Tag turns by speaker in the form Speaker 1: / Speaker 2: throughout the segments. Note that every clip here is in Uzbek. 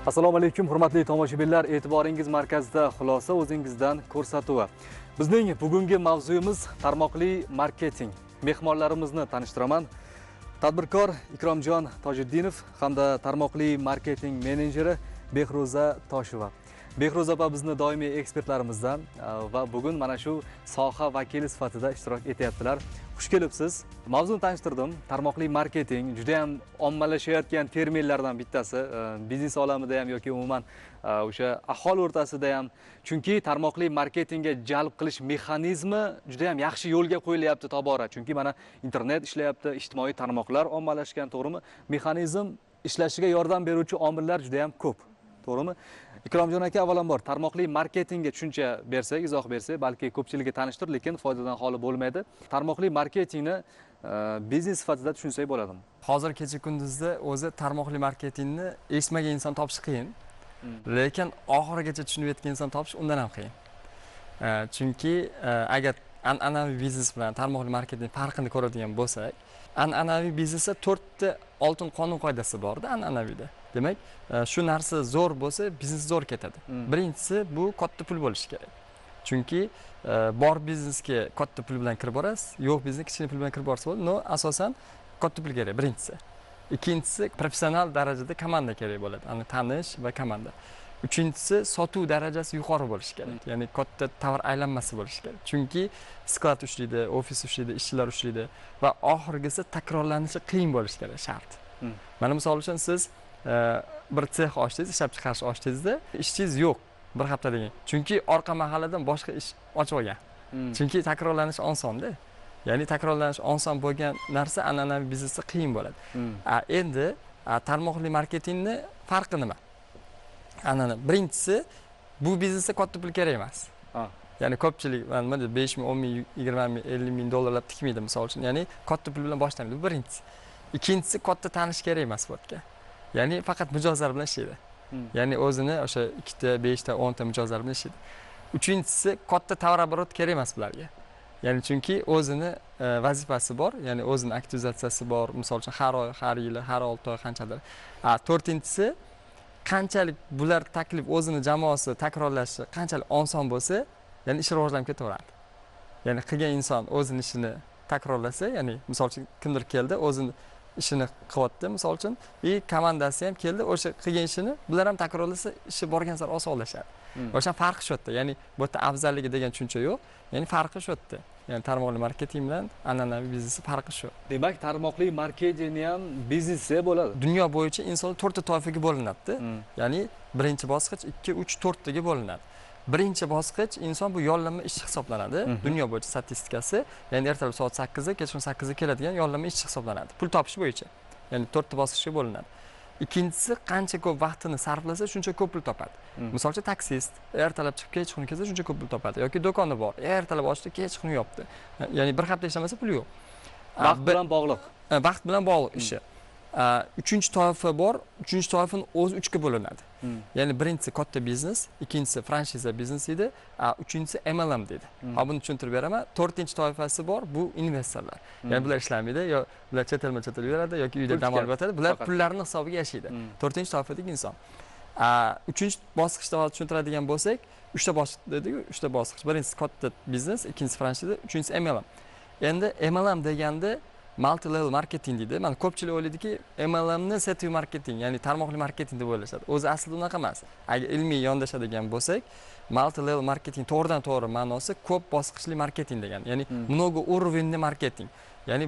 Speaker 1: Assalomu alaykum, hurmatli tomoshabinlar, e'tiboringiz markazida xulosa o'zingizdan ko'rsatuvi. Bizning bugungi mavzuyimiz tarmoqli marketing. Mehmonlarimizni tanishtiraman. Tadbirkor Ikromjon Tojiddinov hamda tarmoqli marketing menejeri Behruza Tosheva. Behruza opa bizni doimiy ekspertlarimizdan va bugun mana shu soha vakili sifatida ishtirok etyaptilar. Xush kelibsiz. Mavzuni tanishtirdim. Tarmoqli marketing juda ham ommalashayotgan terminlardan bittasi. Biznes olamida ham yoki umuman o'sha aholi o'rtasida ham. Chunki tarmoqli marketingga jalb qilish mexanizmi juda ham yaxshi yo'lga qo'yilyapti tobora. Chunki mana internet ishlayapti, ijtimoiy tarmoqlar ommalashgan, to'g'rimi? Mexanizm ishlashiga yordam beruvchi omillar juda ham ko'p. To'g'rimi? Ikromjon aka, avvalambor tarmoqli marketingga tushuncha bersak, izoh bersak, balki ko'pchilikka tanishtir, lekin foydadan xoli bo'lmaydi. Tarmoqli marketingni biznes sifatida tushunsak bo'ladimi?
Speaker 2: Hozir kecha kunduzda o'zi tarmoqli marketingni eshitmagan inson topish qiyin. Lekin oxirigacha tushunib yetgan inson topish undan ham qiyin. Chunki agar an'anaviy biznes bilan tarmoqli marketing farqini ko'radigan bo'lsak, an'anaviy biznesda 4 ta oltin qonun qoidasi bor-da an'anaviyda. Demak, shu narsa zo'r bo'lsa, biznes zo'r ketadi. Birinchisi bu katta pul bo'lishi kerak. Chunki bor biznesga katta pul bilan kirib borasiz, yo'q biznesga kichkina pul bilan kirib borsa bo'ladi. No, asosan katta pul kerak birinchisi. Ikkinchisi professional darajada komanda kerak bo'ladi. Ani tanish va komanda. Uchinchisi sotuv darajasi yuqori bo'lishi kerak. Ya'ni katta tovar aylanmasi bo'lishi kerak. Chunki sklad ishlaydi, ofis ishlaydi, ishchilar ishlaydi va oxirgisi takrorlanishi qiyin bo'lishi kerak, shart. Mana misol uchun siz bir sex ochdingiz, ishlab chiqarish ochdingizda, ishchingiz yo'q bir hafta degan. Chunki orqa mahalladan boshqa ish ochib olgan. Chunki takrorlanish osonda. Ya'ni takrorlanish oson bo'lgan narsa an'anaviy biznesda qiyin bo'ladi. Endi tarmoqli marketingni farqi nima? Birinchisi, bu biznesga katta pul kerak emas. Ya'ni ko'pchilik nima deydi, 5 ming, 10 ming, 20 ming, 50 ming dollarlab tikmaydi misol uchun. Ya'ni katta pul bilan boshlaydi. Bu birinchisi. Ikkinchisi, katta tanish kerak emas bu yerga. Ya'ni faqat mijozlar bilan ishlaydi. Ya'ni o'zini o'sha 2 ta, 5 ta, 10 ta mijozlar bilan ishlaydi. Uchinchisi, katta tovar oborot kerak emas bularga. Ya'ni chunki o'zini vazifasi bor, ya'ni o'zini aktivizatsiyasi bor. Misol uchun har oy, har yil, har 6 oy qanchadir. To'rtinchisi, qanchalik bular taklif o'zini jamoasi takrorlashi qanchalik oson bo'lsa, ya'ni ish rivojlanib ketaveradi. Ya'ni qilgan inson o'zini ishini takrorlasa, ya'ni misol uchun kimdir keldi, o'zini ishini qilyapti, misol uchun, komandasi ham keldi, o'sha qilgan ishini bular ham takrorlasa, ishi borgan sari osonlashadi. O'sha farqi shu yerda. Ya'ni bu yerda afzalligi degan tushuncha yo'q. Ya'ni farqi shu yerda. Ya'ni tarmoqli marketing bilan an'anaviy biznes farqi shu.
Speaker 1: Demak, tarmoqli marketingni ham biznesga bo'ladi.
Speaker 2: Dunyo bo'yicha insonlar 4 ta toifaga bo'linadi. Ya'ni birinchi bosqich 2, 3, 4 taga bo'linadi. Birinchi bosqich inson bu yollanma ish hisoblanadi. Dunyo bo'yicha statistikasi, ya'ni ertalab soat 8 ga, kechqurun 8 ga keladigan yollanma ish hisoblanadi. Pul topish bo'yicha. Ya'ni 4 ta bosqichga bo'linadi. Ikkinchisi, qancha ko'p vaqtini sarflasa, shuncha ko'p pul topadi. Misol uchun taksist ertalab chiqib kechqurun kelsa, shuncha ko'p pul topadi. Yoki do'koni bor, ertalab ochdi, kechqurun yopdi. Ya'ni bir hafta ishlamasa pul yo'q.
Speaker 1: Vaqt bilan bog'liq.
Speaker 2: Vaqt bilan bog'liq ishi. Uchinchi toifa bor. Uchinchi toifani o'zi 3 ga bo'linadi. Ya'ni birinchisi katta biznes, ikkinchisi franshiza biznes edi, uchinchisi MLM deydi. Buni tushuntirib beraman. To'rtinchi toifasi bor, bu investorlar. Ya'ni bular ishlamaydi, yo bular chet el yuradi yoki uyda dam olib yotadi. Bular pullarini hisobiga yashaydi. To'rtinchi toifadagi inson. Uchinchi bosqichda tushuntiradigan bo'lsak, 3 ta bosqich dedik-ku, 3 ta bosqich. Birinchisi katta biznes, ikkinchisi franshiza, uchinchisi MLM. Endi MLM deganda multi-level marketing deydi. Mana ko'pchilik o'ylaydiki, MLMni setuv marketing, ya'ni tarmoqli marketing deb o'ylashadi. O'zi aslida unaqa emas. Agar ilmiy yondashadigan bo'lsak, multi-level marketing to'g'ridan-to'g'ri ma'nosi ko'p bosqichli marketing degan. Ya'ni много уровенный marketing. Ya'ni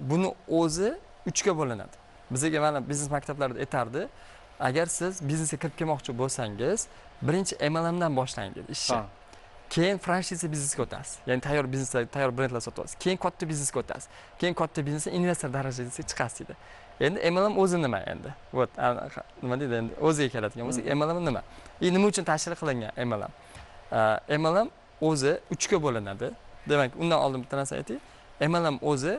Speaker 2: buni o'zi 3 ga bo'linadi. Bizga mana biznes maktablarida aytardi, agar siz biznesga kirib kelmoqchi bo'lsangiz, birinchi MLMdan boshlang dedi ishni. Keyin franshiza biznesga o'tasiz. Ya'ni tayyor bizneslar, tayyor brendlar sotasiz. Keyin katta biznesga o'tasiz. Keyin katta biznesga investor darajasiga chiqasiz dedi. Endi MLM o'zi nima endi? Vot, nima deydi endi? O'ziga keladigan bo'lsak, MLM nima? Nima uchun tashkil qilingan MLM? MLM o'zi 3 ga bo'linadi. Demak, undan oldin bitta narsa aytay. MLM o'zi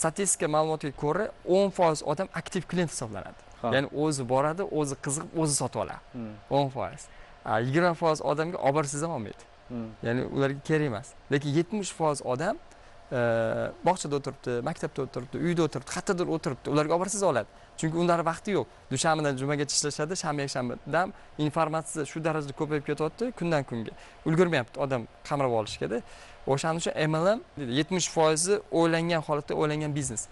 Speaker 2: statistika ma'lumotiga ko'ra 10% odam aktiv klient hisoblanadi. Ya'ni o'zi boradi, o'zi qiziqib, o'zi sotib oladi. 10%. 20% odamga olib borsiz ham olmaydi. Ya'ni ularga kerak emas. Lekin 70% odam bog'chada o'tiribdi, maktabda o'tiribdi, uyda o'tiribdi, qayerdadir o'tiribdi, ularga olib borsangiz oladi. Chunki ular vaqti yo'q. Dushanbadan jumaga ishlashadi, shanba yakshanbadan informatsiya shu darajada ko'payib ketyapti, kundan kunga. Ulgurmayapti odam qamrab olishga-da. O'shaning uchun MLM 70% o'ylangan holatda o'ylangan biznes.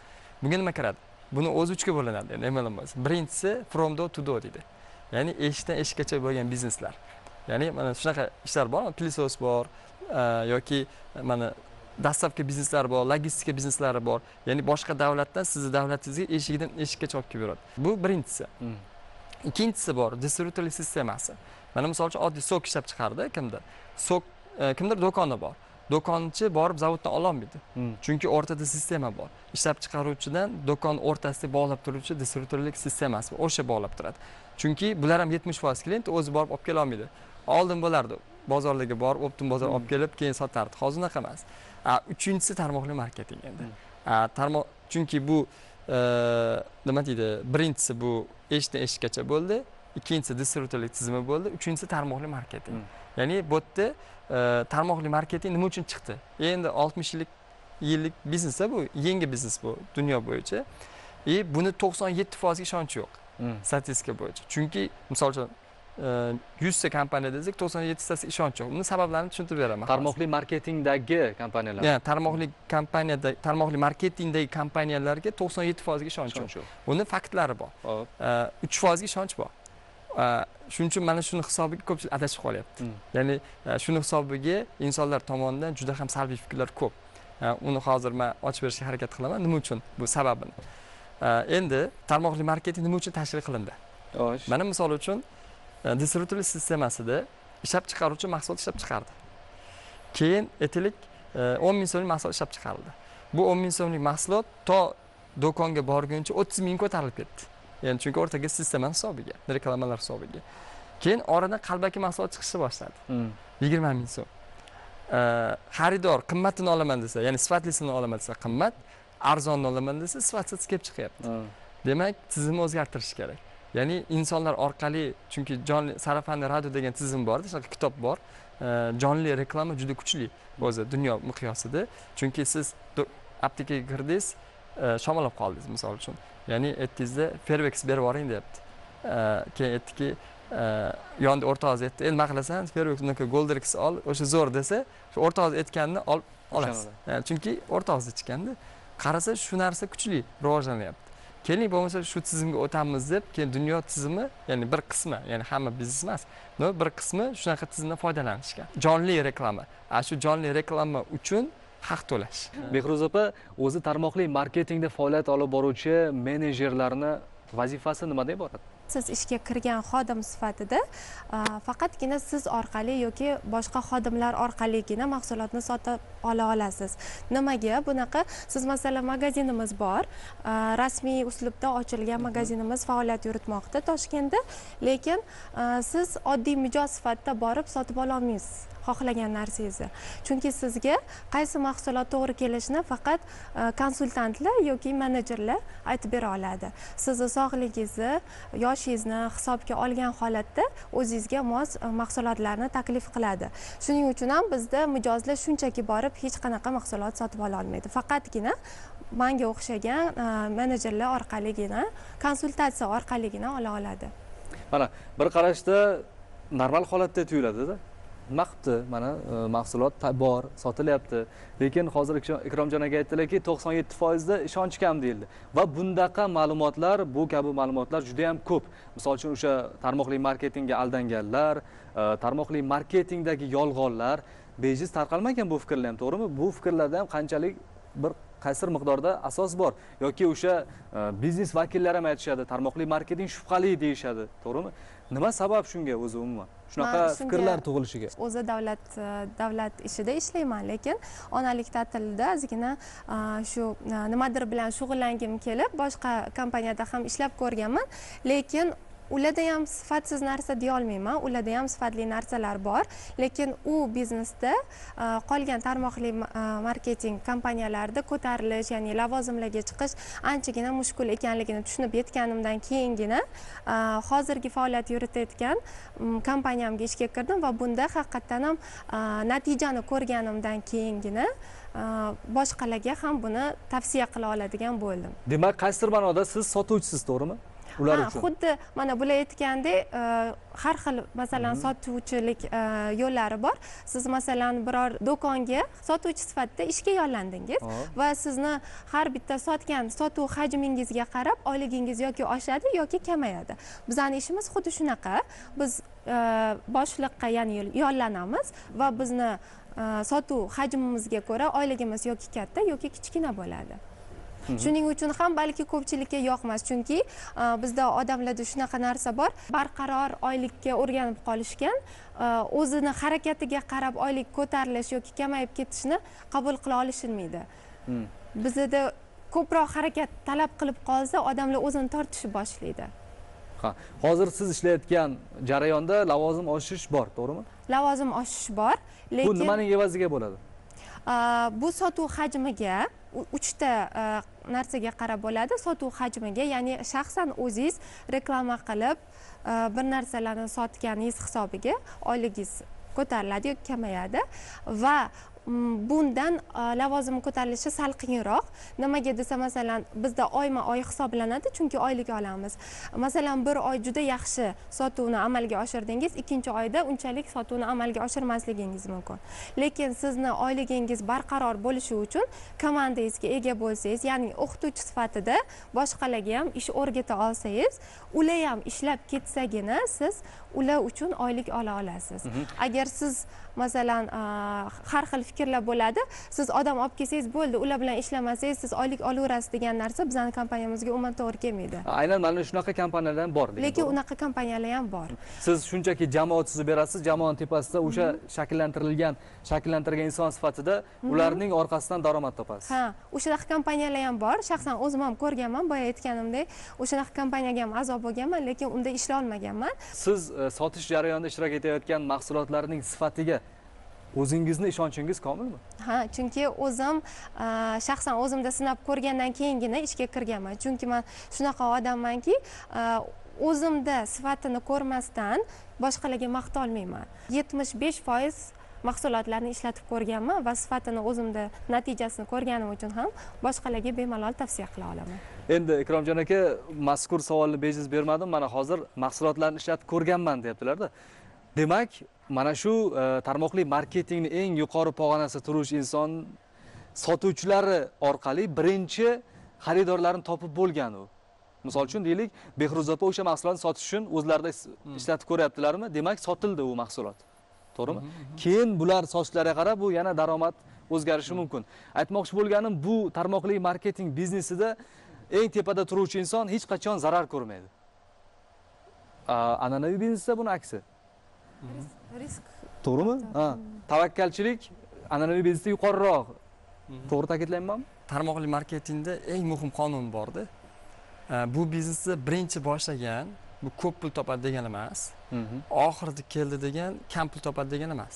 Speaker 2: Bunga nima kiradi? Buni o'zi 3 ga bo'linadi, endi MLM bo'lsa. Birinchisi from door to door deydi. Ya'ni eshikdan eshikkacha bo'lgan bizneslar. Ya'ni mana shunaqa ishlar bor, pilisos bor, yoki mana dastlabki bizneslar bor, logistika bizneslari bor. Ya'ni boshqa davlatdan sizni davlatingizga eshigidan eshikkacha olib kelib beradi. Bu birinchisi. Ikkinchisi bor, distributorlik sistemasi. Mana misol uchun oddiy sok ishlab chiqardi kimdir. Sok kimdir do'koni bor. Do'konchi borib zavoddan ola olmaydi. Chunki o'rtada sistema bor. Ishlab chiqaruvchidan do'kon o'rtasida bog'lab turuvchi distributorlik sistemasi bor. O'sha bog'lab turadi. Chunki bular ham 70% klient o'zi borib olib kela olmaydi. Oldin bo'lardi. Bozorlarga borib, optim bozor olib kelib, keyin sotardi. Hozir unaqa emas. Uchinchisi tarmoqli marketing endi. Chunki bu nima deydi? Birinchisi bu eshikdan eshikkacha bo'ldi, ikkinchisi distributorlik tizimi bo'ldi, uchinchisi tarmoqli marketing. Ya'ni bu yerda tarmoqli marketing nima uchun chiqdi? Endi 60 yillik biznes bu, yangi biznes bu dunyo bo'yicha. Buni 97% ga ishonch yo'q. Statistika bo'yicha. Chunki misol uchun 100 ta kompaniya desak 97 tasi ishonch yo'q. Buning sabablarini tushuntirib beraman.
Speaker 1: Tarmoqli marketingdagi kompaniyalar.
Speaker 2: Ya'ni tarmoqli marketingdagi kompaniyalarga 97% ga ishonch yo'q. Buning faktlari bor. 3% ga ishonch bor. Shuning uchun mana shuni hisobiga ko'pchilik adashib qolyapti. Ya'ni shuni hisobiga insonlar tomonidan juda ham salbiy fikrlar ko'p. Uni hozir men ochib berishga harakat qilaman. Nima uchun? Bu sababini. Endi tarmoqli marketing nima uchun tashkil qilindi? Mana misol uchun distributorlik sistemasida ishlab chiqaruvchi mahsulot ishlab chiqardi. Keyin aytaylik 10 ming so'mlik mahsulot ishlab chiqarildi. Bu 10 ming so'mlik mahsulot to do'konga borguncha 30 ming ko'tarilib ketdi. Ya'ni chunki o'rtaga sistema hisobiga, reklamalar hisobiga. Keyin oradan qalbaki mahsulot chiqishni boshladi. 20 ming so'm. Xaridor qimmatini olaman desa, ya'ni sifatlisini olaman desa qimmat, arzonni olaman desa sifatsiz kelib chiqyapti. Demak, tizimni o'zgartirish kerak. Ya'ni insonlar orqali, chunki jonli sarafanli radio degan tizim bor, shunaqa kitob bor. Jonli reklama juda kuchli o'zi dunyo miqyosida. Chunki siz aptekaga kirdingiz, shamollab qoldingiz misol uchun. Ya'ni aytdingizda Fairvex berib yuboring deyapti. Keyin aytdiki, yonda o'rtog'ingiz aytdi, "Endi nima qilasan? Fairvex unaka Goldex ol, o'sha zo'r" desa, shu o'rtog'ingiz aytganini olasiz. Chunki o'rtog'ingiz aytganda qarasa shu narsa kuchli rivojlanyapti. Keling bo'lmasa shu tizimga o'tamiz deb, keyin dunyo tizimi, ya'ni bir qismi, ya'ni hamma biznes emas, bir qismi shunaqa tizimdan foydalanishgan. Jonli reklama. Shu jonli reklama uchun haq to'lash.
Speaker 1: Behruz opa, o'zi tarmoqli marketingda faoliyat olib boruvchi menejerlarning vazifasi nimadan iborat?
Speaker 3: Siz ishga kirgan xodim sifatida faqatgina siz orqali yoki boshqa xodimlar orqaligina mahsulotni sotib ola olasiz. Nimaga? Bunaqa siz masalan magazinimiz bor, rasmiy uslubda ochilgan magazinimiz faoliyat yuritmoqda Toshkentda, lekin siz oddiy mijoz sifatida borib sotib ola olmaysiz xohlagan narsangizni. Chunki sizga qaysi mahsulot to'g'ri kelishini faqat konsultantlar yoki menejerlar aytib bera oladi. Sizni sog'ligingizni, yoshingizni hisobga olgan holatda o'zingizga mos mahsulotlarni taklif qiladi. Shuning uchun ham bizda mijozlar shunchaki borib hech qanaqa mahsulot sotib ola olmaydi. Faqatgina menga o'xshagan menejerlar orqaligina, konsultatsiya orqaligina ola oladi.
Speaker 1: Mana bir qarashda normal holatda tuyuladi-da. Nima qilibdi? Mana mahsulot bor, sotilyapti. Lekin hozir Ikromjon aka aytdilarki, 97% da ishonch kam deyildi. Va bundaqa ma'lumotlar, bu kabi ma'lumotlar juda ham ko'p. Misol uchun o'sha tarmoqli marketingga aldanganlar, tarmoqli marketingdagi yolg'onlar bejiz tarqalmagan bu fikrlar ham, to'g'rimi? Bu fikrlarda ham qanchalik bir qaysi miqdorda asos bor yoki o'sha biznes vakillari ham aytishadi, tarmoqli marketing shubhali deyishadi, to'g'rimi? Nima sabab shunga o'zi umuman? Shunaqa fikrlar tug'ilishiga.
Speaker 3: O'zi davlat ishida ishlayman, lekin onalik ta'tilida ozgina shu nimadir bilan shug'ullangim kelib, boshqa kompaniyada ham ishlab ko'rganman, lekin ularda ham sifatsiz narsa deya olmayman, ularda ham sifatli narsalar bor, lekin u biznesda qolgan tarmoqli marketing kompaniyalarida ko'tarilish, ya'ni lavozimlarga chiqish anchagina mushkul ekanligini tushunib yetganimdan keyingina hozirgi faoliyat yuritayotgan kompaniyamga ishga kirdim va bunda haqiqatdan ham natijani ko'rganimdan keyingina boshqalarga ham buni tavsiya qila oladigan bo'ldim.
Speaker 1: Demak, qaysidir ma'noda siz sotuvchisiz, to'g'rimi? Ular uchun.
Speaker 3: Xuddi mana bular aytgandek, har xil masalan sotuvchilik yo'llari bor. Siz masalan biror do'konga sotuvchi sifatida ishga yollandingiz va sizni har bitta sotgan sotuv hajmingizga qarab oyligingiz yoki oshadi yoki kamayadi. Bizning ishimiz xuddi shunaqa. Biz boshliqqa ya'ni yollanamiz va bizni sotuv hajmimizga ko'ra oyligimiz yoki katta yoki kichkina bo'ladi. Shuning uchun ham balki ko'pchilikka yoqmas, chunki bizda odamlarda shunaqa narsa bor, barqaror oylikka o'rganib qolishgan, o'zini harakatiga qarab oylik ko'tarilish yoki kamayib ketishni qabul qila olishmaydi. Bizda ko'proq harakat talab qilib qolsa, odamlar o'zini tortishni boshlaydi.
Speaker 1: Hozir siz ishlayotgan jarayonda lavozim oshish bor, to'g'rimi?
Speaker 3: Lavozim oshish bor, lekin
Speaker 1: bu nimaning evaziga bo'ladi?
Speaker 3: Bu sotuv hajmiga 3 ta narsaga qarab bo'ladi. Sotuv hajmiga, ya'ni shaxsan o'zingiz reklama qilib bir narsalarni sotganingiz hisobiga oyligingiz ko'tariladi yoki kamayadi va bundan lavozim ko'tarilishi sal qiyinroq. Nimaga desa, masalan, bizda oyma-oy hisoblanadi, chunki oylik olamiz. Masalan, bir oy juda yaxshi sotuvni amalga oshirdingiz, ikkinchi oyda unchalik sotuvni amalga oshirmasligingiz mumkin. Lekin sizni oyligingiz barqaror bo'lishi uchun komandangizga ega bo'lsangiz, ya'ni o'qituvchi sifatida boshqalarga ham ish o'rgata olsangiz, ular ham ishlab ketsagina siz ular uchun oylik ola olasiz. Agar siz masalan har xil fikrlar bo'ladi, siz odam olib kelsangiz bo'ldi, ular bilan ishlamasangiz siz oylik olaverasiz degan narsa bizning kompaniyamizga umuman to'g'ri kelmaydi.
Speaker 1: Aynan mana shunaqa kompaniyalar ham bor.
Speaker 3: Lekin unaqa kompaniyalar ham bor.
Speaker 1: Siz shunchaki jamoat tuzib berasiz, jamoat tepasida o'sha shakllantirilgan inson sifatida ularning orqasidan daromad topasiz.
Speaker 3: O'sha kompaniyalar ham bor. Shaxsan o'zim ham ko'rganman, boya aytganimdek, o'sha kompaniyaga ham a'zo bo'lganman, lekin unda ishlay olmaganman.
Speaker 1: Siz sotish jarayonida ishtirok etayotgan mahsulotlarning sifatiga o'zingizning ishonchingiz komilmi?
Speaker 3: Chunki o'zim shaxsan o'zimda sinab ko'rgandan keyingina ishga kirganman. Chunki men shunaqa odammanki, o'zimda sifatini ko'rmasdan boshqalarga maqta olmayman. 75% mahsulotlarni ishlatib ko'rganman va sifatini o'zimda natijasini ko'rganim uchun ham boshqalarga bemalol tavsiya qila olaman.
Speaker 1: Endi Ikromjon aka, mazkur savolni bejiz bermadim. Mana hozir mahsulotlarni ishlatib ko'rganman deyaptilar-da. Demak, mana shu tarmoqli marketingning eng yuqori pog'onasida turuvchi inson sotuvchilari orqali birinchi xaridorlarni topib bo'lgan u. Misol uchun deylik, Behruz opa o'sha mahsulotni sotish uchun o'zlarida ishlatib ko'ryaptilarmi? Demak, sotildi u mahsulot. To'g'rimi? Keyin bular sotishlariga qarab bu yana daromad o'zgarishi mumkin. Aytmoqchi bo'lganim, bu tarmoqli marketing biznesida eng tepada turuvchi inson hech qachon zarar ko'rmaydi. An'anaviy biznesda buni aksi.
Speaker 3: Risk.
Speaker 1: To'g'rimi? Tavakkalchilik an'anaviy biznesda yuqoriroq. To'g'ri ta'kidlaymanmi?
Speaker 2: Tarmoqli marketingda eng muhim qonun bor-da. Bu biznesni birinchi boshlagan bu ko'p pul topadi degani emas. Oxirida keldi degan kam pul topadi degani emas.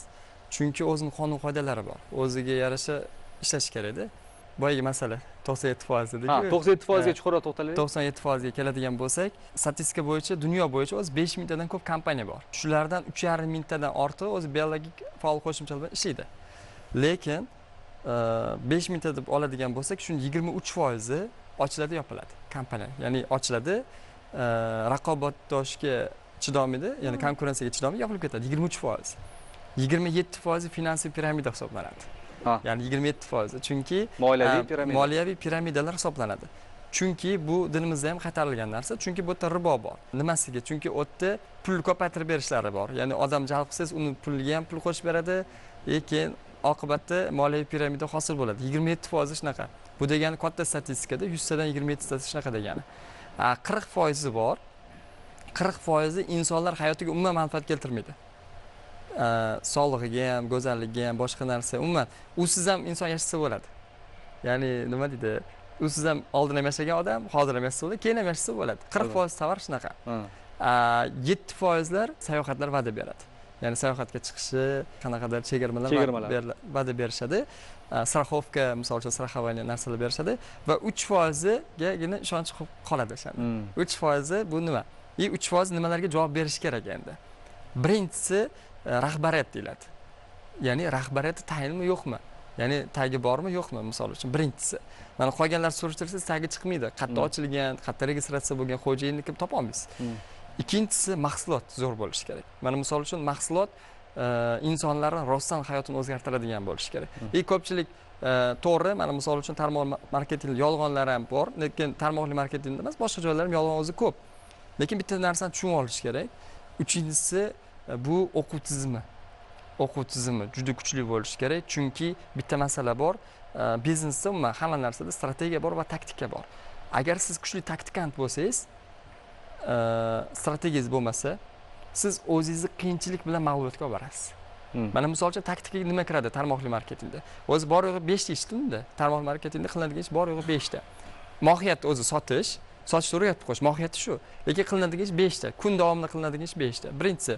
Speaker 2: Chunki o'zining qonun qoidalari bor. O'ziga yarasha ishlash kerak-da. Boyagi masala 97% dedik.
Speaker 1: 97% ga chuqurroq to'xtalaylik.
Speaker 2: 97% ga keladigan bo'lsak, statistika bo'yicha dunyo bo'yicha o'zi 5 mingtadan ko'p kompaniya bor. Shulardan 3,5 mingtadan ortiq o'zi biologik faol qo'shimchalar bilan ishlaydi. Lekin 5 mingta deb oladigan bo'lsak, shuning 23% ochiladi, yopiladi kompaniya. Ya'ni ochiladi, raqobatdoshga chidamaydi, ya'ni konkurensiyaga chidamaydi, yopilib ketadi 23%. 27% finansiy piramida hisoblanadi. Ya'ni 27%, chunki moliyaviy piramidalar hisoblanadi. Chunki bu dinimizda ham qaytarilgan narsa, chunki bu yerda ribo bor. Nimasiga? Chunki u yerda pul ko'paytirib berishlari bor. Ya'ni odam jalb qilsangiz, uni puliga ham pul qo'shib beradi, lekin oqibatda moliyaviy piramida hosil bo'ladi. 27% shunaqa. Bu degani katta statistikada 100 tadan 27 shunaqa degani. 40% bor. 40% insonlar hayotiga umuman manfaat keltirmaydi. Sog'lig'iga ham, go'zalligiga ham, boshqa narsa umuman usiz ham inson yashasa bo'ladi. Ya'ni nima deydi? Usiz ham oldin ham yashagan odam, hozir ham yashasa bo'ladi, keyin ham yashasa bo'ladi. 40% tovar shunaqa. 7% sayohatlar va'da beradi. Ya'ni sayohatga chiqishi, qanaqadir chegirmalar va'da berishadi. Страховка, misol uchun страхование narsalar berishadi va 3%gagina ishonch qoladi o'shanda. 3% bu nima? 3% nimalarga javob berish kerak endi? Birinchisi rahbariyat deyiladi. Ya'ni rahbariyati tayinmi yo'qmi? Ya'ni tagi bormi yo'qmi misol uchun birinchisi. Mana qolganlar surishtirsangiz tagi chiqmaydi. Qayerda ochilgan, qayerda registratsiya bo'lgan xo'jayinni kim topa olmaysiz. Ikkinchisi mahsulot zo'r bo'lishi kerak. Mana misol uchun mahsulot insonlarning rostdan hayotini o'zgartiradigan bo'lishi kerak. Ko'pchilik to'g'ri, mana misol uchun tarmoq marketing yolg'onlar ham bor, lekin tarmoqli marketingda emas, boshqa joylarda ham yolg'on o'zi ko'p. Lekin bitta narsani tushunib olish kerak. Uchinchisi bu o'quv tizimi. O'quv tizimi juda kuchli bo'lishi kerak, chunki bitta masala bor. Biznesda umuman hamma narsada strategiya bor va taktika bor. Agar siz kuchli taktikant bo'lsangiz, strategiyangiz bo'lmasa, siz o'zingizni qiyinchilik bilan mag'lubiyatga olib borasiz. Mana misol uchun taktikaga nima kiradi tarmoqli marketingda? O'zi bor yo'g'i 5 ta ishda, tarmoqli marketingda qilinadigan ish bor yo'g'i 5 ta. Mohiyati o'zi sotish ro'yxatga qo'yish, mohiyati shu. Lekin qilinadigan ish 5 ta, kun davomida qilinadigan ish 5 ta. Birinchisi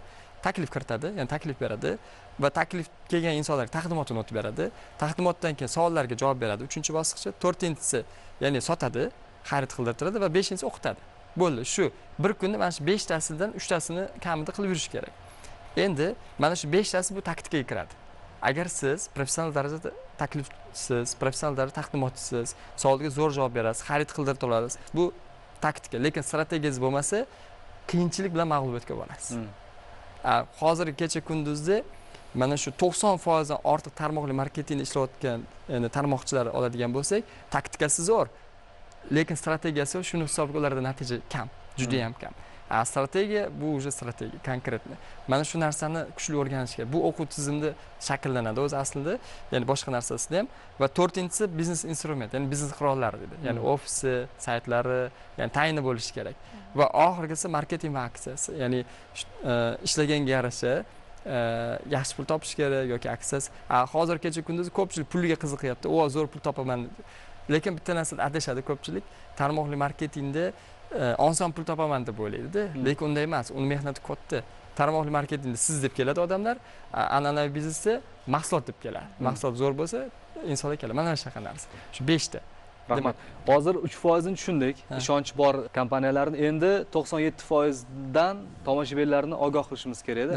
Speaker 2: taklif kiritadi, ya'ni taklif beradi va taklif kelgan insonlarga taqdimotini o'tib beradi. Taqdimotdan keyin savollarga javob beradi. 3-bosqichi, 4-inchisi ya'ni sotadi, xarid qildirtiradi va 5-inchisi o'qitadi. Bo'ldi, shu bir kunda mana shu 5 tasidan 3 tasini kamida qilib yurish kerak. Endi mana shu 5 tasi bu taktikaga kiradi. Agar siz professional darajada taklifsiz, professional darajada taqdimotchisiz, savolga zo'r javob berasiz, xarid qildirib olasiz, bu taktika. Lekin strategiyangiz bo'lmasa, qiyinchilik bilan mag'lubiyatga borasiz. Hozirgi kecha kunduzda mana shu 90% dan ortiq tarmoqli marketingni ishlayotgan, ya'ni tarmoqchilar oladigan bo'lsak, taktikasi zo'r. Lekin strategiyasi shuni hisobga ularda natija kam, juda ham kam. Strategiya bu уже strategiya konkretni. Mana shu narsani kuchli o'rganish kerak. Bu o'quv tizimida shakllanadi o'zi aslida, ya'ni boshqa narsasida ham. Va 4-inchisi biznes instrument, ya'ni biznes qurollari dedi. Ya'ni ofisi, saytlari, ya'ni tayini bo'lishi kerak. Va oxirgisi marketing va aksiyasi, ya'ni ishlaganga yarasha yaxshi pul topish kerak yoki aksiyasi. Hozir kecha kunduz ko'pchilik pulga qiziqyapti. O zo'r pul topaman. Lekin bitta narsada adashadi ko'pchilik. Tarmoqli marketingda oson pul topaman deb o'ylaydi, lekin unday emas. Uni mehnati katta. Tarmoqli marketingda siz deb keladi odamlar, an'anaviy biznesda mahsulot deb keladi. Mahsulot zo'r bo'lsa, insonlar keladi. Mana shunaqa narsa. Shu 5 ta.
Speaker 1: Rahmat. Hozir 3% ni tushundik. Ishonch bor kompaniyalarni endi 97% dan tomoshabinlarni ogoh qilishimiz kerak edi.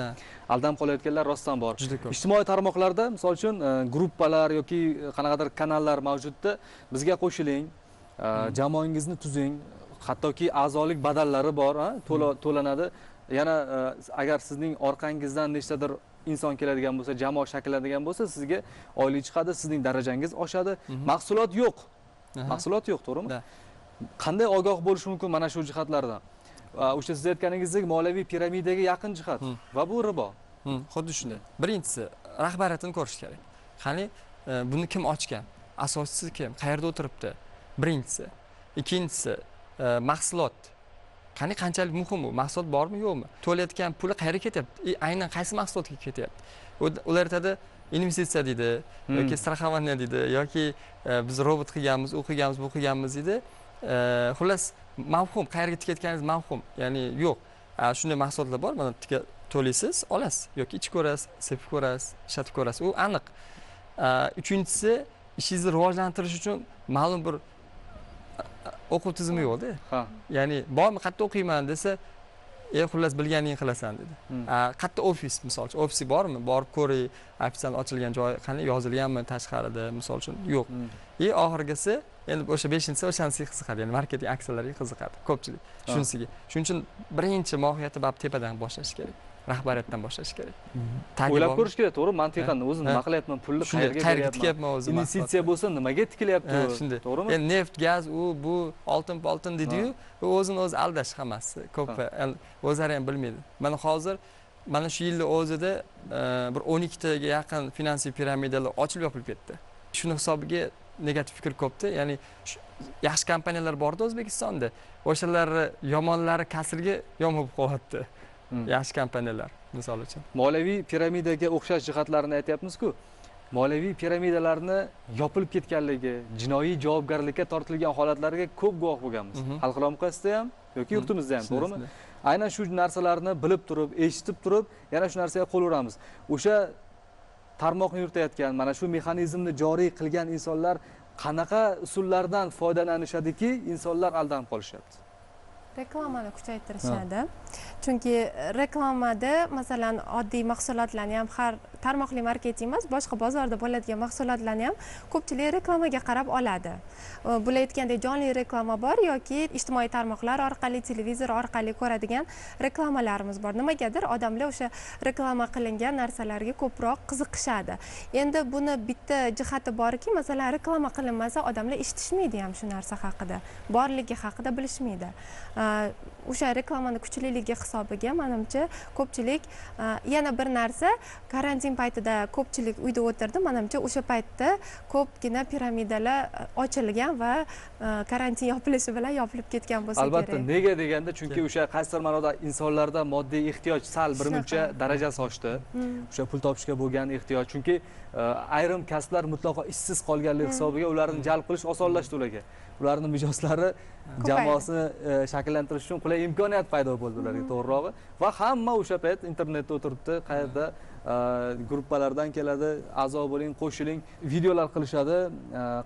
Speaker 1: Aldanib qolayotganlar rostdan bor. Ijtimoiy tarmoqlarda, misol uchun, gruppalar yoki qanaqadir kanallar mavjudda. Bizga qo'shiling, jamoangizni tuzing. Hattoki a'zolik badallari bor, to'lanadi. Yana agar sizning orqangizdan nechtadir inson keladigan bo'lsa, jamoa shakllanadigan bo'lsa, sizga oylik chiqadi, sizning darajangiz oshadi. Mahsulot yo'q. Mahsulot yo'q, to'g'rimi? Qanday ogoh bo'lish mumkin mana shu jihatlardan? O'sha siz aytganingizdek moliyaviy piramidaga yaqin jihat va bu ribo.
Speaker 2: Xuddi shunday. Birinchisi rahbariyatini ko'rish kerak. Qani buni kim ochgan? Asoschisi kim? Qayerda o'tiribdi? Birinchisi. Ikkinchisi mahsulot. Qani qanchalik muhim bu? Mahsulot bormi, yo'qmi? To'layotgan puli qayerga ketyapti? Aynan qaysi mahsulotga ketyapti? Ular aytadi, investitsiya deydi, yoki страхование deydi, yoki biz robot qilganmiz, u qilganmiz, bu qilganmiz deydi. Xullas, mavhum, qayerga tikayotganingiz mavhum. Ya'ni yo'q. Shunday mahsulotlar bor, mana to'laysiz, olasiz, yoki ichib ko'rasiz, sepib ko'rasiz, ishlatib ko'rasiz. U aniq. Uchinchisi, ishingizni rivojlantirish uchun ma'lum bir o'quv tizimi yo'qda. Ya'ni bormi, qayerda o'qiyman desa, xullas bilganingni qilasan dedi. Qayerda ofis, misol uchun, ofisi bormi? Borib ko'ring, ofitsial ochilgan joy qani yozilganmi tashqarida, misol uchun yo'q. Oxirgisi endi o'sha 5-inchisi o'shanisiga qiziqadi, ya'ni marketing aksiyalariga qiziqadi ko'pchilik. Shunisiga. Shuning uchun birinchi mohiyati bab tepadan boshlash kerak. Rahbariyatdan boshlash kerak.
Speaker 1: O'ylab ko'rish kerak, to'g'ri? Mantiqan o'zim nima qilyapman, pulni qayerga tikyapman o'zim. Investitsiya bo'lsa nimaga tikilyapti, to'g'rimi?
Speaker 2: Endi neft, gaz, bu oltin dedi-yu, o'zini o'zi aldash hammasi. Ko'p o'zlari ham bilmaydi. Mana hozir mana shu yilning o'zida bir 12 taga yaqin finansiy piramidalar ochilib yopilib ketdi. Shuni hisobiga negativ fikr ko'pda, ya'ni yaxshi kompaniyalar borda O'zbekistonda. O'shalar yomonlari kasrga yomib qo'yapti. Yaxshi kompaniyalar, misol uchun.
Speaker 1: Moliyaviy piramidaga o'xshash jihatlarini aytyapmiz-ku. Moliyaviy piramidalarni yopilib ketganligi, jinoiy javobgarlikka tortilgan holatlarga ko'p guvoh bo'lganmiz. Xalqaro miqyosda ham yoki yurtimizda ham, to'g'rimi? aynan shu narsalarni bilib turib, eshitib turib, yana shu narsaga qo'l uramiz. O'sha tarmoqni yuritayotgan, mana shu mexanizmni joriy qilgan insonlar qanaqa usullardan foydalanishadiki, insonlar aldanib qolishyapti.
Speaker 3: Reklamani kuchaytirishadi. Chunki reklamada masalan oddiy mahsulotlarni ham har tarmoqli marketing emas, boshqa bozorda bo'ladigan mahsulotlarni ham ko'pchilik reklamaga qarab oladi. Bular aytgandek jonli reklama bor yoki ijtimoiy tarmoqlar orqali, televizor orqali ko'radigan reklamalarimiz bor. Nimagadir odamlar o'sha reklama qilingan narsalarga ko'proq qiziqishadi. Endi buni bitta jihati borki, masalan reklama qilinmasa odamlar eshitishmaydi ham shu narsa haqida, borligi haqida bilishmaydi. O'sha reklamani kuchliligi hisobiga menimcha ko'pchilik yana bir narsa karantin paytida ko'pchilik uyda o'tirdi. Menimcha o'sha paytda ko'pgina piramidalar ochilgan va karantin yopilishi bilan yopilib ketgan bo'lsa kerak.
Speaker 1: Albatta, nega deganda chunki o'sha qaysidir ma'noda insonlarda moddiy ehtiyoj sal birmuncha darajasi oshdi. O'sha pul topishga bo'lgan ehtiyoj. Chunki ayrim kasblar mutlaqo ishsiz qolganlik hisobiga ularni jalb qilish osonlashdi ularga. Ularning mijozlari jamoasini shakllantirish uchun qulay imkoniyat paydo bo'ldi ularga, to'g'rirog'i. Va hamma o'sha payt internetda o'tiribdi, qayerda gruppalardan keladi, a'zo bo'ling, qo'shiling, videolar qilishadi,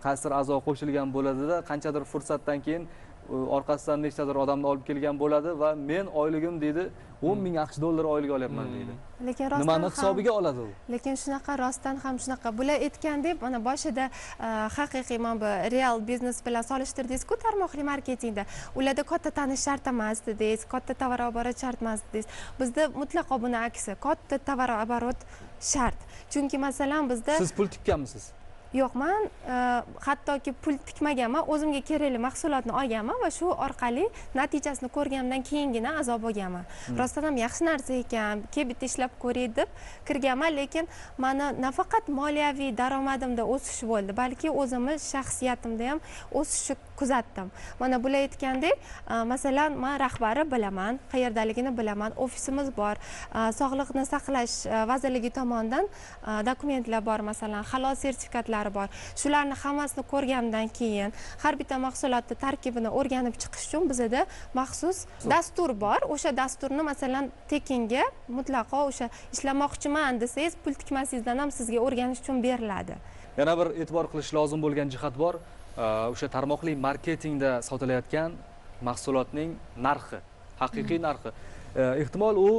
Speaker 1: qaysidir a'zo qo'shilgan bo'ladida, qanchadir fursatdan keyin orqasidan nechtadir odamni olib kelgan bo'ladi va men oyligim deydi 10 ming AQSh dollari oylik olyapman deydi.
Speaker 3: Lekin rostdan
Speaker 1: nimani hisobiga oladi u?
Speaker 3: Lekin shunaqa rostdan ham shunaqa. Bular aytgandek, mana boshida haqiqiy mana bu real biznes bilan solishtirdingiz-ku tarmoqli marketingda. Ularda katta tanish shart emas dedingiz, katta tovar oborot shart emas dedingiz. Bizda mutlaqo buni aksi, katta tovar oborot shart. Chunki masalan bizda
Speaker 1: siz pul tikkanmisiz?
Speaker 3: Yo'q, men hattoki pul tikmaganman, o'zimga kerakli mahsulotni olganman va shu orqali natijasini ko'rganimdan keyingina azob bo'lganman. Rostdan ham yaxshi narsa ekan, kelib bitta ishlab ko'ray deb kirganman, lekin meni nafaqat moliyaviy daromadimda o'sish bo'ldi, balki o'zimni shaxsiyatimda ham o'sishni kuzatdim. Mana bular aytgandek, masalan, men rahbari bilaman, qayerdaligini bilaman, ofisimiz bor, sog'liqni saqlash vazirligi tomonidan dokumentlar bor, masalan, halol sertifikatlari bor. Shularni hammasini ko'rgandan keyin har bitta mahsulotning tarkibini o'rganib chiqish uchun bizda maxsus dastur bor. O'sha dasturni masalan tekinga mutlaqo o'sha ishlamoqchiman desangiz, pul tikmasingizdan ham sizga o'rganish uchun beriladi.
Speaker 1: Yana bir e'tibor qilish lozim bo'lgan jihat bor. O'sha tarmoqli marketingda sotilayotgan mahsulotning narxi, haqiqiy narxi. Ehtimol u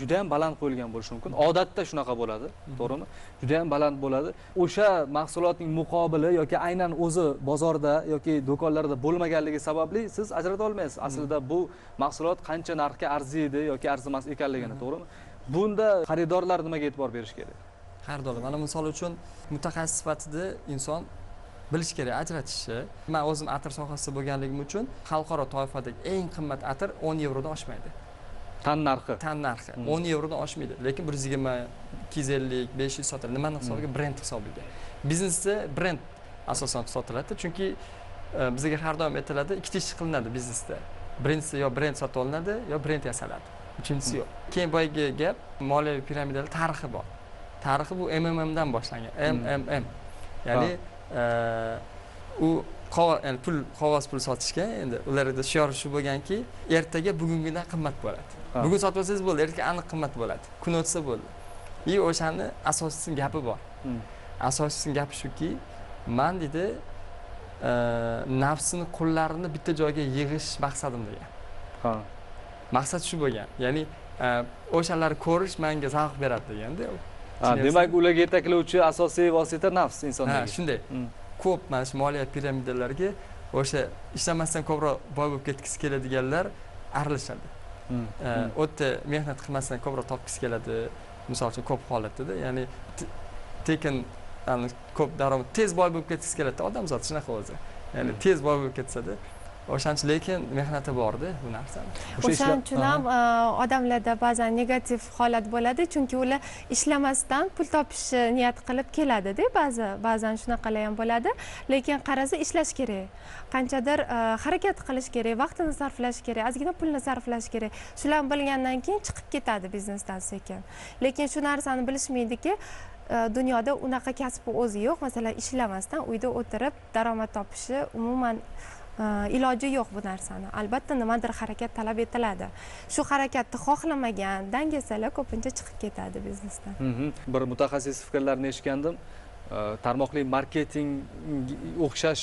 Speaker 1: juda ham baland qo'yilgan bo'lishi mumkin. Odatda shunaqa bo'ladi, to'g'rimi? Juda ham baland bo'ladi. O'sha mahsulotning muqobili yoki aynan o'zi bozorda yoki do'konlarda bo'lmaganligi sababli siz ajrata olmaysiz. Aslida bu mahsulot qancha narxga arziydi yoki arzimas ekanligini, to'g'rimi? Bunda xaridorlar nimaga e'tibor berish kerak?
Speaker 2: Xaridorlar, mana misol uchun mutaxassis sifatida inson bilish kerak, ajratishi. Men o'zim atir sohasida bo'lganligim uchun xalqaro toifadagi eng qimmat atir 10 yevrodan oshmaydi.
Speaker 1: Tan narxi.
Speaker 2: Tan narxi 10 yevrodan oshmaydi, lekin 120, 250, 500 sotiladi. Nimani hisobiga? Brend hisobiga. Biznesda brend asosan sotiladi, chunki bizga har doim aytiladi, ikkita ish qilinadi biznesda. Birinchisi yo brend sotib olinadi, yo brend yasaladi. Uchinchisi yo'q. Keyin boyagi gap moliyaviy piramidalar tarixi bor. Tarixi bu MMM dan boshlangan. MMM. Ya'ni u qog'oz pul sotishga endi ularda shior shu bo'lganki, ertaga bugungidan qimmat bo'ladi. Bugun sotib olsangiz bo'ldi, ertaga aniq qimmat bo'ladi. Kun o'tsa bo'ldi. И o'shani asosiysi gapi bor. Asosiysi gapi shuki, men dedi nafsini qo'llarini bitta joyga yig'ish maqsadim degan. Maqsad shu bo'lgan. Ya'ni o'shalarni ko'rish menga zavq beradi deganda.
Speaker 1: Demak, ularga yetaklovchi asosiy vosita nafs insonga.
Speaker 2: Ha, shunday. Ko'p mana shu moliya piramidalarga o'sha ishlamasdan ko'proq boy bo'lib ketgisi keladiganlar aralashadi. O'tda mehnat qilmasdan ko'proq topgisi keladi. Misol uchun ko'p holatda, ya'ni tekin ko'p daromad tez boy bo'lib ketgisi keladi odamzod shunaqa o'zi. Ya'ni tez boy bo'lib ketsa-da, o'shancha lekin mehnati bor-da bu narsani.
Speaker 3: O'shaning uchun ham odamlarda ba'zan negativ holat bo'ladi, chunki ular ishlamasdan pul topishni niyat qilib keladi-da, ba'zan shunaqalar ham bo'ladi, lekin qarasa ishlash kerak. Qanchadir harakat qilish kerak, vaqtini sarflash kerak, ozgina pulni sarflash kerak. Shularni bilgandan keyin chiqib ketadi biznesdan sekin. Lekin shu narsani bilishmaydiki, dunyoda unaqa kasb o'zi yo'q. Masalan, ishlamasdan uyda o'tirib daromad topishi umuman iloji yo'q bu narsani. Albatta nimadir harakat talab etiladi. Shu harakatni xohlamagan dangasalar ko'pincha chiqib ketadi biznesdan.
Speaker 1: Bir mutaxassis fikrlarini eshitgandim. Tarmoqli marketing o'xshash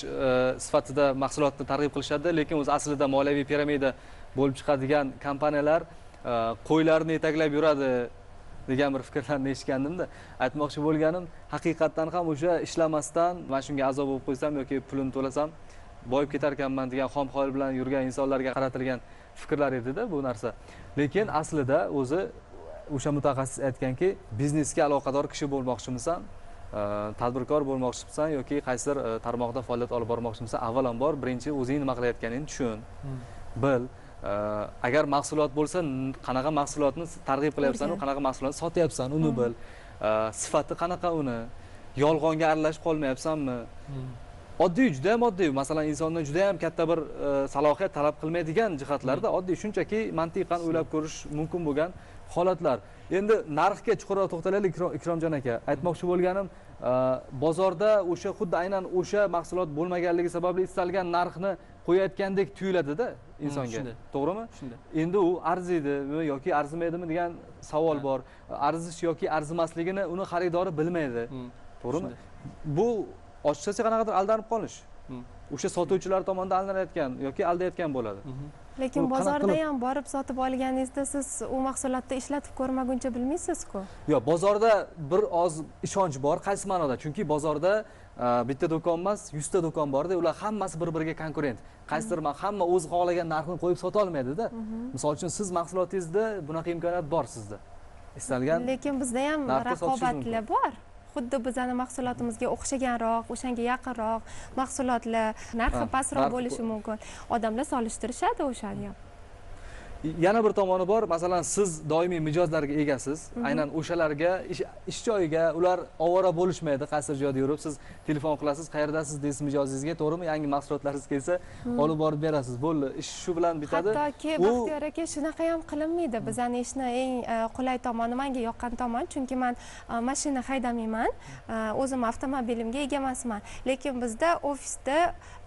Speaker 1: sifatida mahsulotni targ'ib qilishadi, lekin o'zi aslida moliyaviy piramida bo'lib chiqadigan kompaniyalar qo'ylarni yetaklab yuradi degan bir fikrlarni eshitgandimda. Aytmoqchi bo'lganim, haqiqatdan ham o'sha ishlamasdan mana shunga a'zo bo'lib qo'ysam yoki pulini to'lasam boyib ketar ekanman degan xom xayol bilan yurgan insonlarga qaratilgan fikrlar edi-da bu narsa. Lekin aslida o'zi o'sha mutaxassis aytganki, biznesga aloqador kishi bo'lmoqchimisan, tadbirkor bo'lmoqchimisan yoki qaysidir tarmoqda faoliyat olib bormoqchimisan, avvalambor birinchi o'zing nima qilayotganingni tushun, bil. Agar mahsulot bo'lsa, qanaqa mahsulotni targ'ib qilyapsan, qanaqa mahsulotni sotyapsan, uni bil. Sifati qanaqa uni? Yolg'onga aralashib qolmayapsanmi? Oddiy, juda ham oddiy. Masalan, insondan juda ham katta bir salohiyat talab qilmaydigan jihatlarda oddiy, shunchaki mantiqan o'ylab ko'rish mumkin bo'lgan holatlar. Endi narxga chuqurroq to'xtalaylik, Ikromjon aka. Aytmoqchi bo'lganim, bozorda o'sha xuddi aynan o'sha mahsulot bo'lmaganligi sababli istalgan narxni qo'yayotgandek tuyuladi-da insonga. To'g'rimi? Endi u arziydimi yoki arzimaydimi degan savol bor. Arzish yoki arzimasligini uni xaridori bilmaydi. To'g'rimi? Bu ochiqchasi qanaqadir aldanib qolish. O'sha sotuvchilar tomonidan aldanayotgan yoki aldayotgan bo'ladi.
Speaker 3: Lekin bozorda ham borib sotib olganingizda siz u mahsulotni ishlatib ko'rmaguncha bilmaysiz-ku.
Speaker 1: Yo'q, bozorda bir oz ishonch bor, qaysi ma'noda? Chunki bozorda bitta do'kon emas, 100 ta do'kon borda, ular hammasi bir-biriga konkurent. Qaysidir hamma o'zi xohlagan narxni qo'yib sota olmaydi-da. Misol uchun siz mahsulotingizda bunaqa imkoniyat bor sizda. Istalgan.
Speaker 3: Lekin bizda ham raqobatlar bor. Xuddi bizning mahsulotimizga o'xshaganroq, o'shanga yaqinroq mahsulotlar narxi pastroq bo'lishi mumkin. Odamlar solishtirishadi o'shani ham.
Speaker 1: Yana bir tomoni bor, masalan, siz doimiy mijozlarga egasiz. Aynan o'shalarga ish joyiga ular ovora bo'lishmaydi, qaysi joyda yurib, siz telefon qilasiz, qayerdasiz deysiz mijozingizga, to'g'rimi? Yangi mahsulotlaringiz kelsa, olib borib berasiz. Bo'ldi, ish shu bilan bitadi.
Speaker 3: Hattoki Baxtiyor aka shunaqa ham qilinmaydi. Bizning ishni eng qulay tomoni, menga yoqqan tomon, chunki men mashina haydamayman, o'zim avtomobilimga ega emasman. Lekin bizda ofisda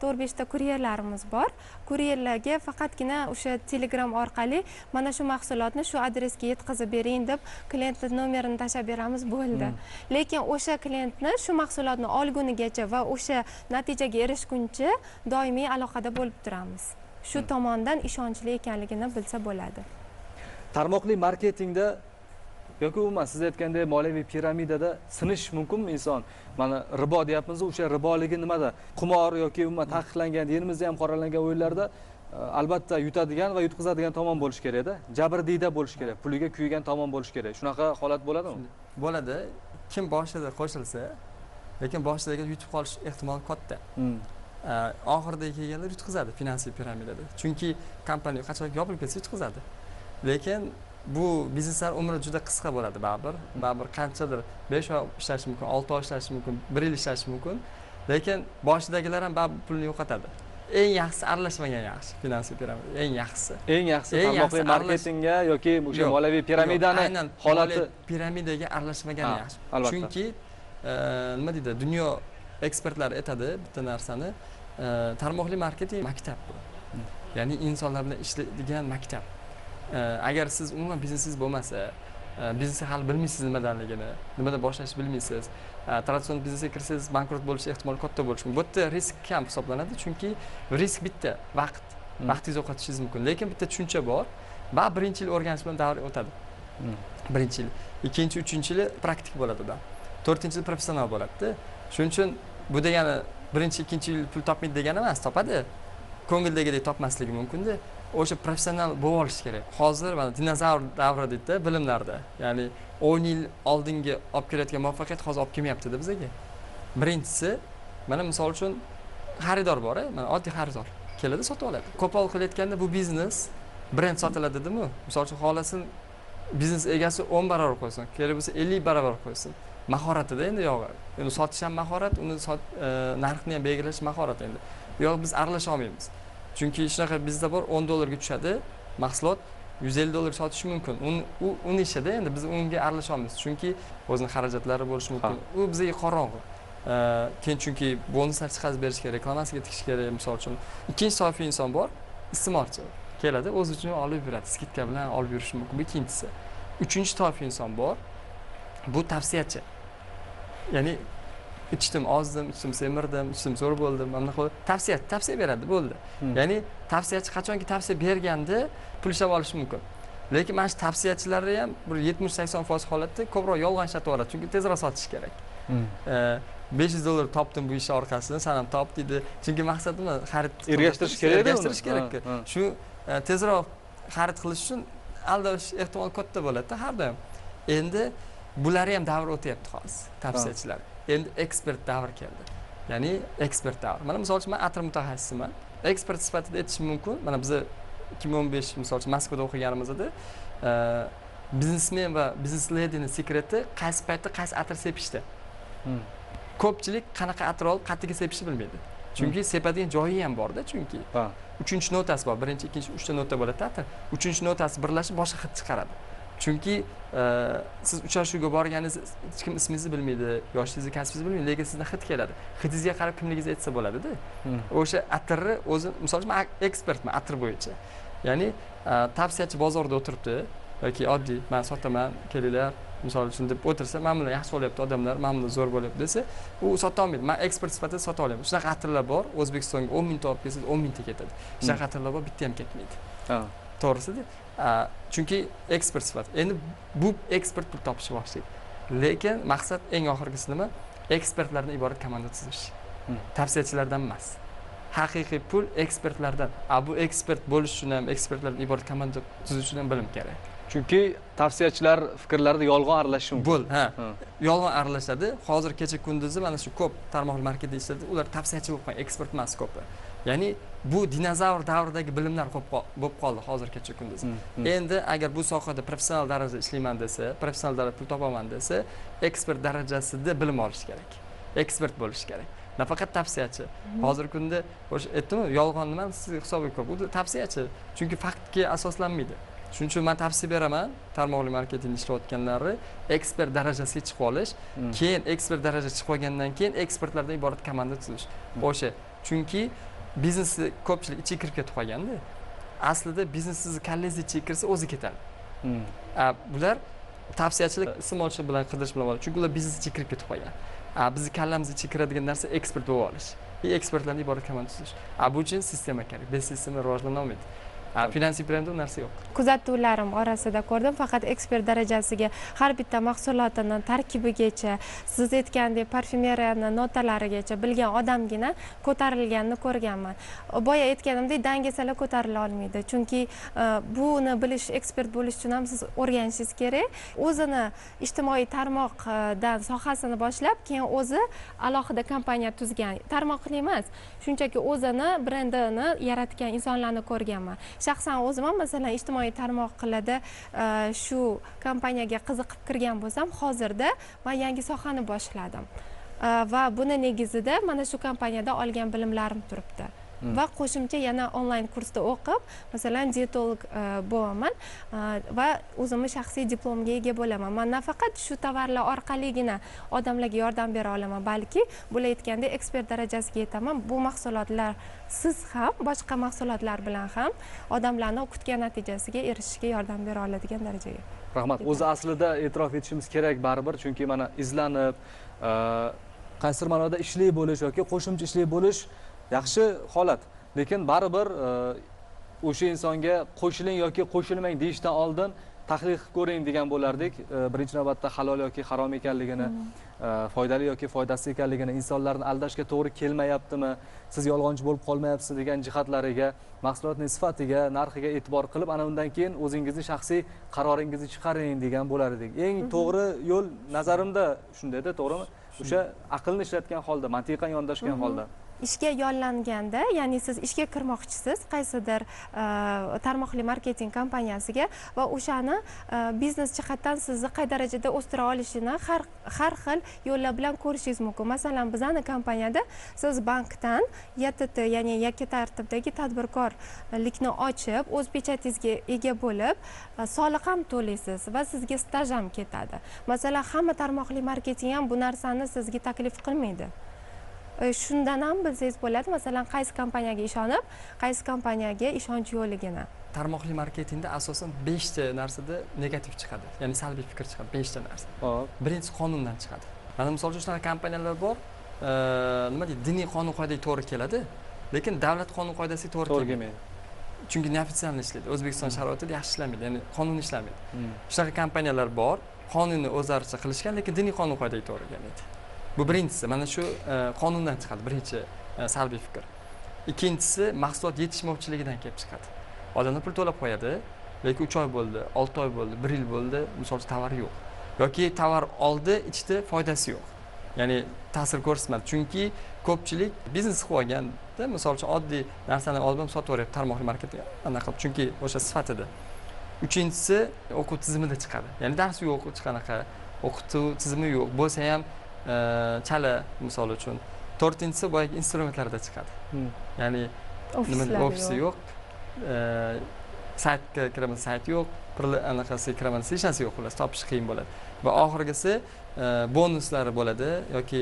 Speaker 3: 4-5 ta kuryerlarimiz bor. Kuryerlarga faqatgina o'sha Telegram orqali mana shu mahsulotni shu adresga yetkazib bering deb klientning nomerini tashab beramiz, bo'ldi. Lekin o'sha klientni shu mahsulotni olgunigacha va o'sha natijaga erishguncha doimiy aloqada bo'lib turamiz. Shu tomondan ishonchli ekanligini bilsa bo'ladi.
Speaker 1: Tarmoqli marketingda yoki umuman siz aytgandek moliyaviy piramidada sinish mumkinmi inson? Mana ribo deyapmiz, o'sha riboligi nimada? Qimor yoki umuman taqiqlangan, dinimizda ham qoralangan o'yinlarda albatta yutadigan va yutqizadigan tomon bo'lish kerak-da. Jabrdiyda bo'lish kerak, puliga kuygan tomon bo'lish kerak. Shunaqa holat bo'ladimi?
Speaker 2: Bo'ladi. Kim boshida qo'shilsa, lekin boshidagi yutib qolish ehtimoli katta. Oxirida kelganlar yutqizadi finansiy piramidada. Chunki kompaniya qachon yopilib ketsa yutqizadi. Lekin bu bizneslar umri juda qisqa bo'ladi baribir. Baribir qanchadir 5 oy ishlashi mumkin, 6 oy ishlashi mumkin, 1 yil ishlashi mumkin. Lekin boshidagilar ham baribir pulni yo'qotadi. Eng yaxshisi aralashmagan yaxshi finansiy piramida. Eng yaxshisi.
Speaker 1: Eng yaxshisi tarmoqli marketingga yoki o'sha moliyaviy piramidani holati
Speaker 2: piramidaga aralashmagan yaxshi. Chunki nima deydi, dunyo ekspertlari aytadi bitta narsani, tarmoqli marketing maktab bu. Ya'ni insonlar bilan ishlaydigan maktab. Agar siz umuman biznesingiz bo'lmasa, biznesni hali bilmaysiz nimadanligini, nimada boshlashni bilmaysiz, traditsion biznesga kirsangiz bankrot bo'lish ehtimoli katta bo'lishi mumkin. Bu yerda risk kam hisoblanadi, chunki risk bitta vaqt. Vaqtingizni yo'qotishingiz mumkin. Lekin bitta tushuncha bor. Va birinchi yil o'rganish bilan davr o'tadi. Birinchi yil, ikkinchi, uchinchi yil praktik bo'ladi udan. 4-chi yil professional bo'ladi-da. Shuning uchun bu degani birinchi, ikkinchi yil pul topmaydi degani emas, topadi. Ko'ngildagidek topmasligi mumkin-da. O'sha professional bo'lib olish kerak. Hozir mana dinozavr davri deydi bilimlarda. Ya'ni 10 yil oldingi olib kelayotgan muvaffaqiyat hozir olib kelmayapti-da bizga. Birinchisi, mana misol uchun xaridor bor, mana oddiy xaridor keladi, sotib oladi. Qo'pol qilayotganda bu biznes brend sotiladi dedimi? Misol uchun xolasin biznes egasi 10 barobar qo'ysin, kerak bo'lsa 50 barobar qo'ysin. Mahoratida endi yo'q. Uni sotish ham mahorat, uni narxni ham belgilash mahorat endi. Yo'q, biz aralasha olmaymiz. Chunki shunaqa bizda bor, $10 tushadi, mahsulot $150 sotish mumkin. Uni ishida endi biz unga aralasha olmaymiz. Chunki o'zining xarajatlari bo'lishi mumkin. U bizga qorong'u. keyin chunki bonuslar chiqarib berish kerak, reklamasiga tikish kerak, misol uchun. Ikkinchi toifa inson bor, iste'molchi. Keladi, o'zi uchun olib yuradi, skidka bilan olib yurishi mumkin. Bu ikkinchisi. Uchinchi toifa inson bor. Bu tavsiyachi. Ya'ni ichdim, ozdim, ichdim, semirdim, ichdim, zo'r bo'ldim, mana bunaqa tavsiya beradi, bo'ldi. Ya'ni tavsiyachi qachonki tavsiya berganda pul ishlab olishi mumkin. Lekin mana shu tavsiyachilarni ham bir 70-80% holatda ko'proq yolg'on ishlatib yuboradi, chunki tezroq sotish kerak. $500 topdim bu ish orqasidan, san ham top dedi. Chunki maqsad nima? Xarid
Speaker 1: ergashtirish kerak,
Speaker 2: ergashtirish kerak. Shu tezroq xarid qilish uchun aldash ehtimol katta bo'ladi har doim. Endi bularni ham davr o'tyapti hozir, tavsiyachilar. Endi ekspert davr keldi. Ya'ni ekspert davr. Mana misol uchun men atir mutaxassisiman. Ekspert sifatida aytishim mumkin. Mana biz 2015 misol uchun Moskvada o'qiganimizda biznesmen va biznes ladyning sekreti qaysi paytda qaysi atir sepishdi. Ko'pchilik qanaqa atir olib qattiga sepishni bilmaydi. Chunki sepadigan joyi ham bor-da, chunki. 3-notasi bor. 1-chi, 2-chi, 3ta nota bo'ladi atir. 3-notasi birlashib boshqa hid chiqaradi. Chunki siz uchrashuvga borganingiz hech kim ismingizni bilmaydi, yoshingizni, kasbingizni bilmaydi, lekin sizdan hid keladi. Hidingizga qarab kimligingizni aytsa bo'ladi-da. O'sha atirni o'zi, misol uchun men ekspertman atir bo'yicha. Ya'ni tavsiyachi bozorda o'tiribdi yoki oddiy men sotaman, kelinglar, misol uchun deb o'tirsa, men bilan yaxshi bo'lyapti odamlar, men bilan zo'r bo'lyapti desa, u sota olmaydi. Men ekspert sifatida sota olaman. Shunaqa atirlar bor, O'zbekistonga 10 ming olib kelsangiz 10 mingta ketadi. Shunaqa atirlar bor, bitta ham ketmaydi. To'g'risi-da. Chunki ekspert sifat. Endi bu ekspert pul topishni boshlaydi. Lekin maqsad eng oxirgisi nima? Ekspertlardan iborat komanda tuzish. Tavsiyachilardan emas. Haqiqiy pul ekspertlardan. Bu ekspert bo'lish uchun ham, ekspertlardan iborat komanda tuzish uchun ham bilim kerak.
Speaker 1: Chunki tavsiyachilar fikrlarida yolg'on aralashishi mumkin.
Speaker 2: Yolg'on aralashadi. Hozir kecha kunduzi mana shu ko'p tarmoqli marketda ishladi. Ular tavsiyachi bo'lib qolgan, ekspert emas ko'pi. Ya'ni bu dinozavr davridagi bilimlar bo'lib qoldi hozirgacha kunduz. Endi agar bu sohada professional darajada ishlayman desa, professional darajada pul topaman desa, ekspert darajasida bilim olish kerak. Ekspert bo'lish kerak. Nafaqat tavsiyachi. Hozirgi kunda o'sha aytdimmi, yolg'on nima siz hisobga ko'p. Bu tavsiyachi, chunki faktga asoslanmaydi. Shuning uchun men tavsiya beraman tarmoqli marketingda ishlayotganlarni ekspert darajasiga chiqib olish, keyin ekspert darajasiga chiqib olgandan keyin ekspertlardan iborat komanda tuzish. O'sha, chunki biznesni ko'pchilik ichiga kirib ketib qolganda, aslida biznes sizni kallangiz ichiga kirsa o'zi ketadi. Bular tavsiyachilik iste'molchi bilan qidirish bilan bog'liq, chunki ular biznes ichiga kirib ketib qolgan. Bizni kallamiz ichiga kiradigan narsa ekspert bo'lib olish. Ekspertlardan iborat komanda tuzish. Bu uchun sistema kerak. Biz sistema rivojlana olmaydi. Finansiy brendda u narsa yo'q.
Speaker 3: Kuzatuvlarim orasida ko'rdim, faqat ekspert darajasiga har bitta mahsulotini tarkibigacha, siz aytgandek parfyumeriyani notalarigacha bilgan odamgina ko'tarilganini ko'rganman. Boya aytganimdek, dangasalar ko'tarila olmaydi. Chunki buni bilish, ekspert bo'lish uchun ham siz o'rganishingiz kerak. O'zini ijtimoiy tarmoqdan sohasini boshlab, keyin o'zi alohida kompaniya tuzgan. Tarmoqli emas, shunchaki o'zini brendini yaratgan insonlarni ko'rganman. Shaxsan o'zim ham masalan ijtimoiy tarmoqlarda shu kompaniyaga qiziqib kirgan bo'lsam, hozirda men yangi sohani boshladim. Va buni negizida mana shu kompaniyada olgan bilimlarim turibdi. Va qo'shimcha yana onlayn kursda o'qib, masalan dietolog bo'laman va o'zimni shaxsiy diplomga ega bo'laman. Men nafaqat shu tovarlar orqaligina odamlarga yordam bera olaman, balki bular aytgandek ekspert darajasiga yetaman. Bu mahsulotlar siz ham boshqa mahsulotlar bilan ham odamlarni kutgan natijasiga erishishga yordam bera oladigan darajaga.
Speaker 1: Rahmat. O'zi aslida e'tirof etishimiz kerak baribir, chunki mana izlanib, qaysi ma'noda ishli bo'lish yoki qo'shimcha ishli bo'lish yaxshi holat, lekin baribir o'sha insonga qo'shiling yoki qo'shilmang deyishdan oldin tahlil qilib ko'ring degan bo'lardik. Birinchi navbatda halol yoki harom ekanligini, foydali yoki foydasiz ekanligini, insonlarni aldashga to'g'ri kelmayaptimi, siz yolg'onchi bo'lib qolmayapsiz degan jihatlariga, mahsulotning sifatiga, narxiga e'tibor qilib, ana undan keyin o'zingizni shaxsiy qaroringizni chiqaring degan bo'lar edik. Eng to'g'ri yo'l nazarimda shundayda, to'g'rimi? O'sha aqlni ishlatgan holda, mantiqan yondashgan holda.
Speaker 3: ishga yollanganda, ya'ni siz ishga kirmoqchisiz qaysidir tarmoqli marketing kompaniyasiga va o'shani biznes jihatdan sizni qay darajada o'stira olishini har xil yo'llar bilan ko'rishingiz mumkin. Masalan, bizning kompaniyada siz bankdan YTT, ya'ni yakka tartibdagi tadbirkorlikni ochib, o'z pechatingizga ega bo'lib, soliq ham to'laysiz va sizga staj ham ketadi. Masalan, hamma tarmoqli marketing ham bu narsani sizga taklif qilmaydi. Shundan ham bilsangiz bo'ladi, masalan, qaysi kompaniyaga ishonib, qaysi kompaniyaga ishonch yo'qligini.
Speaker 2: Tarmoqli marketingda asosan 5 ta narsada negativ chiqadi, ya'ni salbiy fikr chiqadi 5 ta narsa. Birinchisi qonundan chiqadi. Mana misol uchun shunaqa kompaniyalar bor, nima deydi, diniy qonun qoidaga to'g'ri keladi, lekin davlat qonun qoidasiga to'g'ri kelmaydi. Chunki neofitsialni ishlaydi. O'zbekiston sharoitida yaxshi ishlamaydi, ya'ni qonun ishlamaydi. Shunaqa kompaniyalar bor, qonunni o'zlaricha qilishgan, lekin diniy qonun qoidaga to'g'ri kelmaydi. Bu birinchisi, mana shu qonundan chiqadi, birinchi salbiy fikr. Ikkinchisi mahsulot yetishmovchiligidan kelib chiqadi. Odamlar pul to'lab qo'yadi, lekin 3 oy bo'ldi, 6 oy bo'ldi, 1 yil bo'ldi, misol uchun tovar yo'q. Yoki tovar oldi, ichida foydasi yo'q. Ya'ni ta'sir ko'rsatmadi. Chunki ko'pchilik biznes qilib olganda, misol uchun oddiy narsani olib ham sotaveryapti tarmoqli marketingga. Anaqa chunki o'sha sifatida. Uchinchisi o'quv tizimida chiqadi. Ya'ni dars yo'q, hech qanaqa o'qutuv tizimi yo'q. Bo'lsa ham chala misol uchun. To'rtinchisi boyagi instrumentlarda chiqadi. Ya'ni nima ofisi yo'q. Saytga kiraman, sayt yo'q. Anaqasiga kiraman, hech narsa yo'q, xullas topish qiyin bo'ladi. Va oxirgisi bonuslari bo'ladi yoki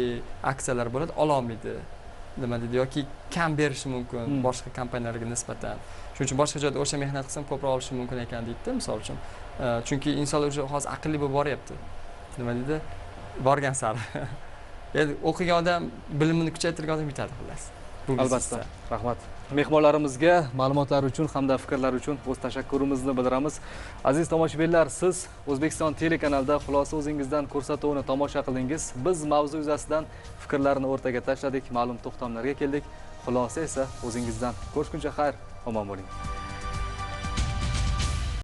Speaker 2: aksiyalar bo'ladi, ola olmaydi. Nima deydi, yoki kam berishi mumkin boshqa kompaniyalarga nisbatan. Shuning uchun boshqa joyda o'sha mehnat qilsam ko'proq olishim mumkin ekan deydi, misol uchun. Chunki insonlar hozir aqlli bo'lib boryapti. Nima deydi? Borgan sari. Ya'ni o'qigan odam bilimini kuchaytirgan odam yutadi, xullas.
Speaker 1: Albatta. Rahmat. Mehmonlarimizga ma'lumotlar uchun hamda fikrlar uchun o'z tashakkurimizni bildiramiz. Aziz tomoshabinlar, siz O'zbekiston telekanalida Xulosa o'zingizdan ko'rsatuvini tomosha qildingiz. Biz mavzu yuzasidan fikrlarni o'rtaga tashladik, ma'lum to'xtamlarga keldik. Xulosa esa o'zingizdan. Ko'rishguncha xayr, omon bo'ling.